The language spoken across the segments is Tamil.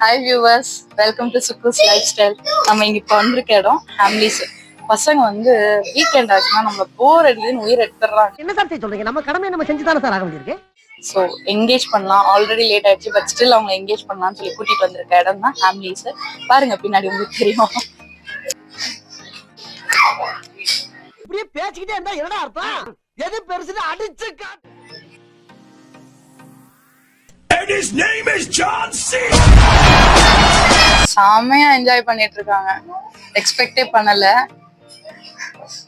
Hi viewers, welcome to Sukku's life style. நம்ம இங்க இப்போ வந்திருக்க இடம் ஃபேமிலிஸ். பசங்க வந்து வீக்கெண்ட் ஆச்சுன்னா நம்மள போர் அடிக்குதுன்னு உயிர் எடுத்துடுறாங்க. என்ன சார் சொல்றீங்க? நம்ம கடமை நம்ம செஞ்சு தானே சார் ஆக வேண்டியிருக்கு. ஸோ என்கேஜ் பண்ணலாம், ஆல்ரெடி லேட் ஆயிடுச்சு, பட் ஸ்டில் அவங்க என்கேஜ் பண்ணலாம்னு சொல்லி கூட்டிட்டு வந்திருக்க இடம் தான் ஃபேமிலிஸ். பாருங்க பின்னாடி உங்களுக்கு தெரியும். இப்படியே பேசிக்கிட்டே இருந்தா என்னடா அர்த்தம்? எது பெருசுன்னு அடிச்சு காட்டு. And his name is John C. செமையா என்ஜாய் பண்ணிட்டு இருக்காங்க. எக்ஸ்பெக்டே பண்ணல.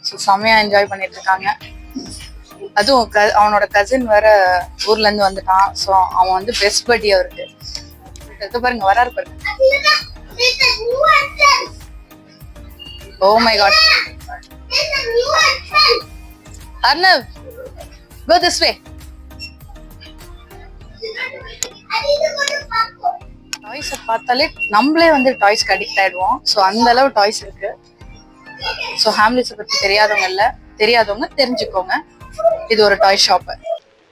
ஸோ செமையா என்ஜாய் பண்ணிட்டு இருக்காங்க. அதுவும் அவனோட கசின் வேற ஊர்ல இருந்து வந்துட்டான். ஸோ அவன் வந்து பெஸ்ட் பட்டி அவருக்கு. இது பாருங்க வராரு பாருங்க. Oh my god. Arnav, go this way. டாய்ஸை பார்த்தாலே நம்மளே வந்து டாய்ஸ்க்கு அடிக்ட் ஆயிடுவோம். ஸோ அந்த அளவு டாய்ஸ் இருக்கு. ஸோ ஹேம்லிஸை பத்தி தெரியாதவங்க தெரிஞ்சுக்கோங்க. இது ஒரு டாய் ஷாப்.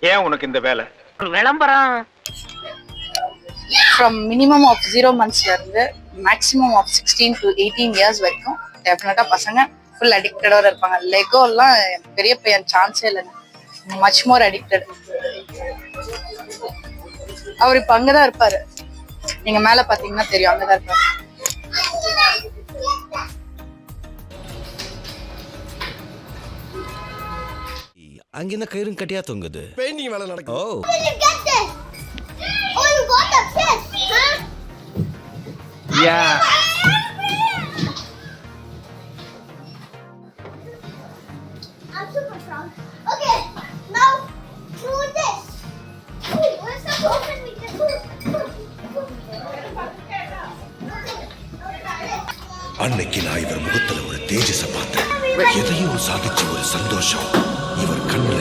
ஏன் உனக்கு இந்த வேலை? விளம்பரம். ஃப்ரம் மினிமம் ஆஃப் 0 monthsல இருந்து மேக்ஸிமம் ஆஃப் 16 to 18 years வரைக்கும் டெஃபினட்டா பசங்க ஃபுல் அடிக்டடோட இருப்பாங்க. லெகோ எல்லாம் பெரிய பையன் சான்ஸே இல்லை. Much more addicted. அவர் இப்ப அங்கதான் இருப்பாரு. நீங்க மேல பாத்தீங்கன்னா தெரியும், அங்கதான் இருப்பாரு. அங்கிருந்த கயிறும் கட்டியா தொங்குது. பெயிண்டிங் வேலை நடக்குது. ஓ யா Okay, now do this. Where's the open with the அன்னைக்கு நான் இவர் முகத்துல ஒரு தேஜஸ பார்த்தேன். எதையும் சாதிச்ச ஒரு சந்தோஷம் இவர் கண்ணில்